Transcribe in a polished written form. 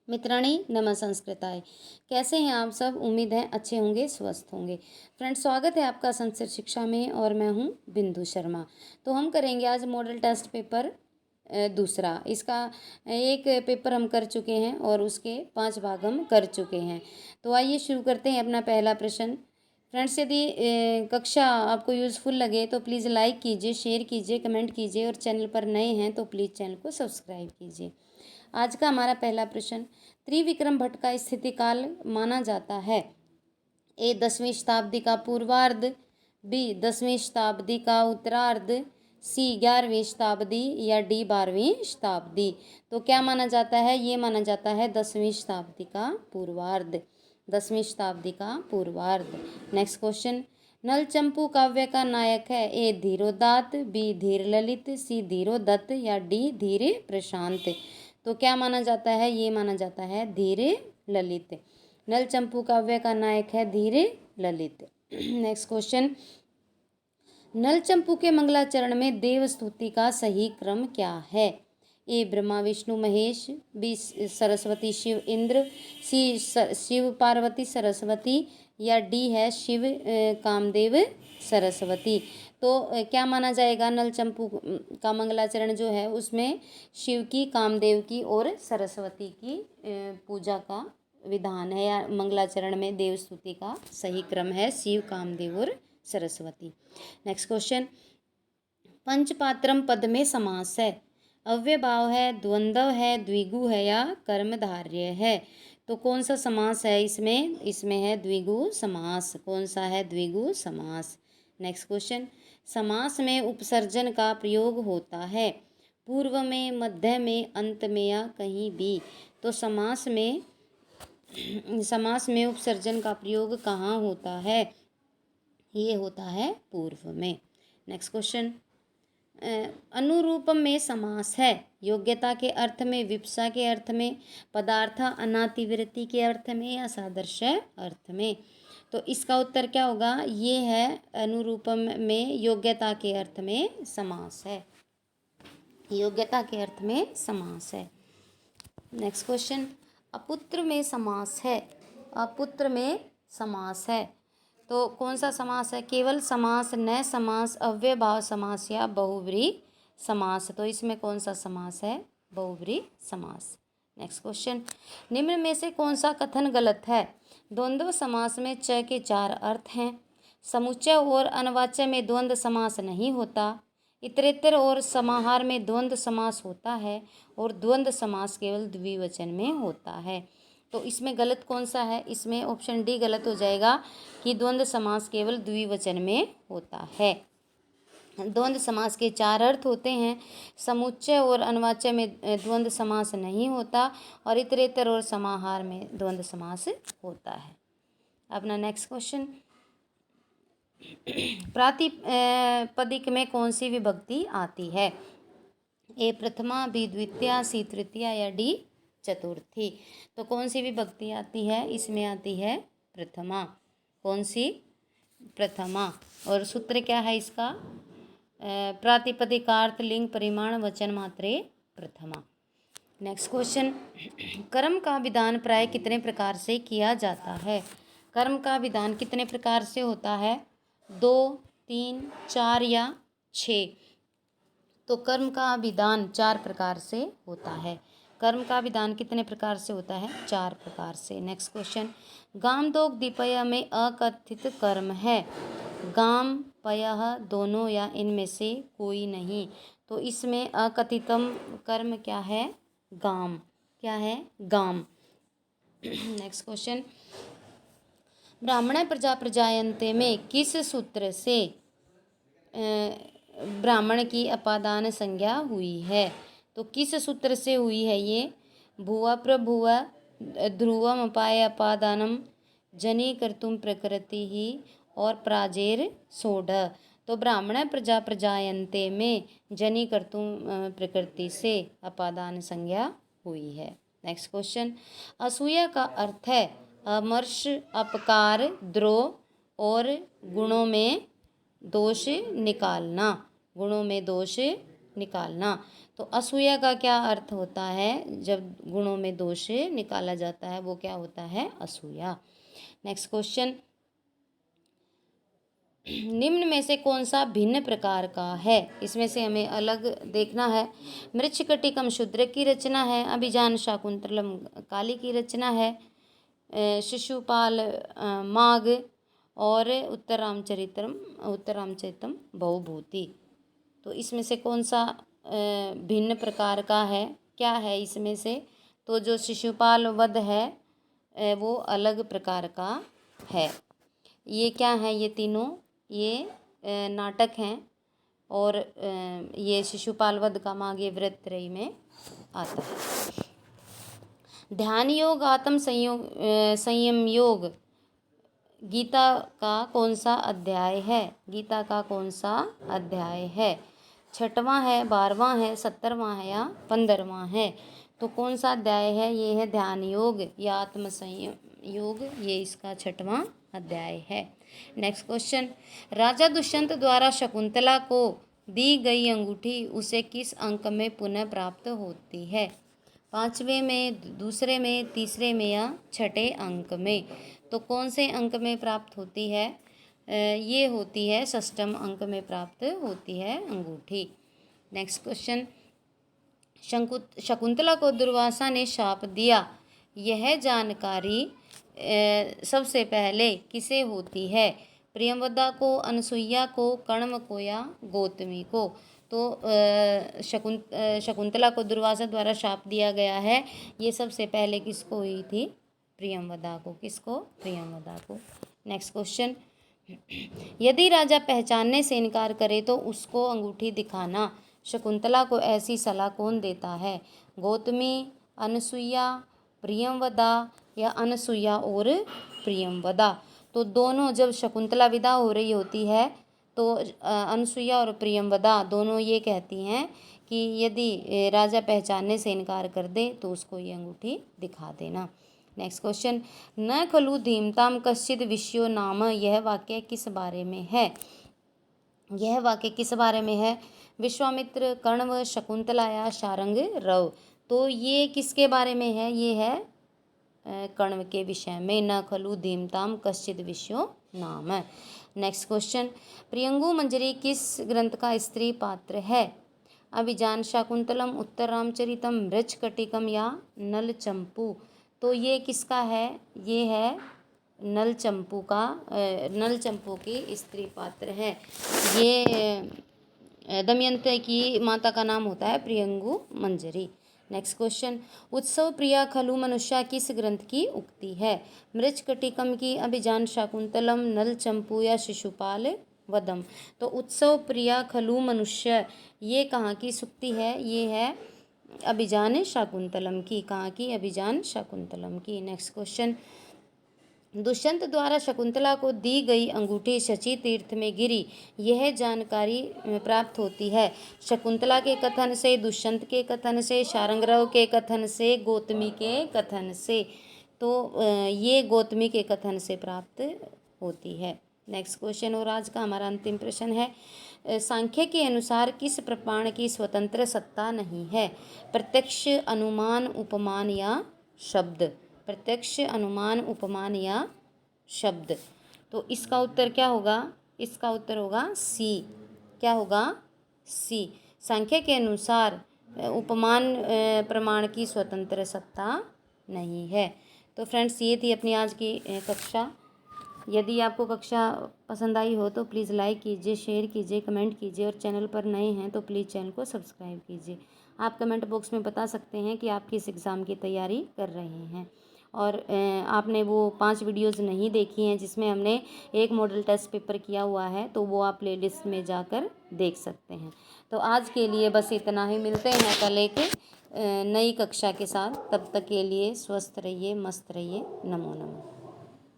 मित्राणि नमः संस्कृताय। कैसे हैं आप सब? उम्मीद है अच्छे होंगे, स्वस्थ होंगे। फ्रेंड्स, स्वागत है आपका संस्कृत शिक्षा में और मैं हूं बिंदु शर्मा। तो हम करेंगे आज मॉडल टेस्ट पेपर दूसरा। इसका एक पेपर हम कर चुके हैं और उसके 5 भाग हम कर चुके हैं। तो आइए शुरू करते हैं अपना पहला प्रश्न। फ्रेंड्स, यदि कक्षा आपको यूज़फुल लगे तो प्लीज़ लाइक कीजिए, शेयर कीजिए, कमेंट कीजिए और चैनल पर नए हैं तो प्लीज़ चैनल को सब्सक्राइब कीजिए। आज का हमारा पहला प्रश्न, त्रिविक्रम भट्ट का स्थिति काल माना जाता है। ए 10वीं शताब्दी का पूर्वार्ध, बी 10वीं शताब्दी का उत्तरार्ध, सी 11वीं शताब्दी या डी 12वीं शताब्दी। तो क्या माना जाता है? ये माना जाता है 10वीं शताब्दी का पूर्वार्ध, 10वीं शताब्दी का पूर्वार्ध। नेक्स्ट क्वेश्चन, नल चंपू काव्य का नायक है। ए धीरोदात्त, बी धीर ललित, सी धीरोदत्त या डी धीर प्रशांत। तो क्या माना जाता है? ये माना जाता है धीर ललित। नल चंपू काव्य का नायक है धीर ललित। नेक्स्ट क्वेश्चन, नल चंपू के मंगलाचरण में देव स्तुति का सही क्रम क्या है? ए ब्रह्मा विष्णु महेश, बी सरस्वती शिव इंद्र, सी शिव पार्वती सरस्वती या डी है शिव कामदेव सरस्वती। तो क्या माना जाएगा? नल चंपू का मंगलाचरण जो है उसमें शिव की, कामदेव की और सरस्वती की पूजा का विधान है, या मंगलाचरण में देव स्तुति का सही क्रम है शिव, कामदेव और सरस्वती। नेक्स्ट क्वेश्चन, पंचपात्रम पद में समास है। अव्ययभाव है, द्वंद्व है, द्विगु है या कर्मधारय है। तो कौन सा समास है इसमें? इसमें है द्विगु समास। कौन सा है? द्विगु समास। नेक्स्ट क्वेश्चन, समास में उपसर्जन का प्रयोग होता है पूर्व में, मध्य में, अंत में या कहीं भी। तो समास में उपसर्जन का प्रयोग कहाँ होता है? ये होता है पूर्व में। नेक्स्ट क्वेश्चन, अनुरूपम में समास है। योग्यता के अर्थ में, विप्सा के अर्थ में, पदार्थ अनातिवृत्ति के अर्थ में या सादृश्य अर्थ में। तो इसका उत्तर क्या होगा? ये है अनुरूपम में योग्यता के अर्थ में समास है। योग्यता के अर्थ में समास है। नेक्स्ट क्वेश्चन, अपुत्र में समास है। अपुत्र में समास है तो कौन सा समास है? केवल समास, नए समास, अव्ययभाव समास या बहुव्रीहि समास। तो इसमें कौन सा समास है? बहुव्रीहि समास। नेक्स्ट क्वेश्चन, निम्न में से कौन सा कथन गलत है? द्वंद्व समास में च के 4 अर्थ हैं। समुच्चय और अनवाच्य में द्वंद्व समास नहीं होता। इतरेतर और समाहार में द्वंद्व समास होता है और द्वंद्व समास केवल द्विवचन में होता है। तो इसमें गलत कौन सा है? इसमें ऑप्शन डी गलत हो जाएगा कि द्वंद्व समास केवल द्विवचन में होता है। द्वंद्व समास के 4 अर्थ होते हैं। समुच्चय और अनवाच्य में द्वंद्व समास नहीं होता और इतरेतर और समाहार में द्वंद्व समास होता है। अपना नेक्स्ट क्वेश्चन, प्रातिपदिक में कौन सी विभक्ति आती है? ए प्रथमा, बी द्वितीया, सी तृतीया या डी चतुर्थी। तो कौन सी विभक्ति आती है? इसमें आती है प्रथमा। कौन सी? प्रथमा। और सूत्र क्या है इसका? प्रातिपदिकार्थ लिंग परिमाण वचन मात्रे प्रथमा। नेक्स्ट क्वेश्चन, कर्म का विधान प्राय कितने प्रकार से किया जाता है? कर्म का विधान कितने प्रकार से होता है? 2, 3, 4 या 6। तो कर्म का विधान 4 प्रकार से होता है। कर्म का विधान कितने प्रकार से होता है? 4 प्रकार से। नेक्स्ट क्वेश्चन, गाम दोग दिपय में अकथित कर्म है। गाम, पयः दोनों या इनमें से कोई नहीं। तो इसमें अकथितम कर्म क्या है? गाम। क्या है? गाम। नेक्स्ट क्वेश्चन, ब्राह्मण प्रजा प्रजायन्ते में किस सूत्र से ब्राह्मण की अपादान संज्ञा हुई है? तो किस सूत्र से हुई है ये? भुव प्रभुव ध्रुवम अपाय अपादानम जनी कर्तुम प्रकृति ही और प्राजेर सोढ़। तो ब्राह्मण प्रजा प्रजायन्ते में जनी कर्तुम प्रकृति से अपादान संज्ञा हुई है। नेक्स्ट क्वेश्चन, असूया का अर्थ है अमर्ष, अपकार, द्रोह और गुणों में दोष निकालना। गुणों में दोष निकालना। तो असूया का क्या अर्थ होता है? जब गुणों में दोष निकाला जाता है वो क्या होता है? असूया। नेक्स्ट क्वेश्चन, निम्न में से कौन सा भिन्न प्रकार का है? इसमें से हमें अलग देखना है। मृच्छकटिकम शूद्रक की रचना है, अभिजान शाकुंतलम काली की रचना है, शिशुपाल माघ और उत्तरामचरितम भवभूति। तो इसमें से कौन सा भिन्न प्रकार का है? क्या है इसमें से? तो जो शिशुपाल वध है वो अलग प्रकार का है। ये क्या है? ये तीनों ये नाटक हैं और ये शिशुपाल वध का माघ व्रत त्रयी में आता है। ध्यान योग, आत्म संयम योग गीता का कौन सा अध्याय है? गीता का कौन सा अध्याय है? 6वां है, 12वां है, 17वां है या 15वां है? तो कौन सा अध्याय है? ये है ध्यान योग या आत्म संयम योग, ये इसका 6वां अध्याय है। नेक्स्ट क्वेश्चन, राजा दुष्यंत द्वारा शकुंतला को दी गई अंगूठी उसे किस अंक में पुनः प्राप्त होती है? 5वें में, दूसरे में, तीसरे में या 6ठे अंक में? तो कौन से अंक में प्राप्त होती है? ये होती है 6वें अंक में प्राप्त होती है अंगूठी। नेक्स्ट क्वेश्चन, शकुंतला को दुर्वासा ने शाप दिया, यह जानकारी सबसे पहले किसे होती है? प्रियंवदा को, अनसुईया को, कण्व को या गौतमी को? तो शकुंतला को दुर्वासा द्वारा शाप दिया गया है, ये सबसे पहले किसको हुई थी? प्रियंवदा को। किसको? प्रियंवदा को। नेक्स्ट क्वेश्चन, यदि राजा पहचानने से इनकार करे तो उसको अंगूठी दिखाना। शकुंतला को ऐसी सलाह कौन देता है? गौतमी, अनसुईया, प्रियंवदा या अनसुईया और प्रियंवदा? तो दोनों, जब शकुंतला विदा हो रही होती है तो अनसुईया और प्रियंवदा दोनों ये कहती हैं कि यदि राजा पहचानने से इनकार कर दे तो उसको ये अंगूठी दिखा देना। नेक्स्ट क्वेश्चन, न खलु धीमताम कश्चित विषयो नाम, यह वाक्य किस बारे में है? यह वाक्य किस बारे में है? विश्वामित्र, कण्व, शकुंतला या शारंग रव? तो ये किसके बारे में है? ये है कण्व के विषय में। न खलु धीमताम कश्चित विषयो नाम। नेक्स्ट क्वेश्चन, प्रियंगु मंजरी किस ग्रंथ का स्त्री पात्र है? अभिजान शाकुंतलम, उत्तरामचरितम, मृच्छकटिकम या नलचंपू? तो ये किसका है? ये है नलचंपू का, नलचंपू की स्त्री पात्र है। ये दमयंती की माता का नाम होता है प्रियंगु मंजरी। नेक्स्ट क्वेश्चन, उत्सव प्रिया खलु मनुष्या किस ग्रंथ की उक्ति है? मृच्छकटिकम की, अभिजान शाकुंतलम, नलचंपू या शिशुपाल वधम? तो उत्सव प्रिया खलु मनुष्य ये कहाँ की सूक्ति है? ये है अभिजान शाकुंतलम की। कहाँ की? अभिजान शाकुंतलम की। नेक्स्ट क्वेश्चन, दुष्यंत द्वारा शकुंतला को दी गई अंगूठी शची तीर्थ में गिरी, यह जानकारी प्राप्त होती है शकुंतला के कथन से, दुष्यंत के कथन से, शारंगरव के कथन से, गौतमी के कथन से? तो ये गौतमी के कथन से प्राप्त होती है। नेक्स्ट क्वेश्चन और आज का हमारा अंतिम प्रश्न है, सांख्य के अनुसार किस प्रमाण की स्वतंत्र सत्ता नहीं है? प्रत्यक्ष, अनुमान, उपमान या शब्द? प्रत्यक्ष, अनुमान, उपमान या शब्द? तो इसका उत्तर क्या होगा? इसका उत्तर होगा सी। क्या होगा? सी। सांख्य के अनुसार उपमान प्रमाण की स्वतंत्र सत्ता नहीं है। तो फ्रेंड्स, ये थी अपनी आज की कक्षा। यदि आपको कक्षा पसंद आई हो तो प्लीज़ लाइक कीजिए, शेयर कीजिए, कमेंट कीजिए और चैनल पर नए हैं तो प्लीज़ चैनल को सब्सक्राइब कीजिए। आप कमेंट बॉक्स में बता सकते हैं कि आप किस एग्ज़ाम की तैयारी कर रहे हैं और आपने वो 5 वीडियोज़ नहीं देखी हैं जिसमें हमने एक मॉडल टेस्ट पेपर किया हुआ है, तो वो आप प्लेलिस्ट में जाकर देख सकते हैं। तो आज के लिए बस इतना ही। मिलते हैं कल एक नई कक्षा के साथ। तब तक के लिए स्वस्थ रहिए, मस्त रहिए। नमो नमः।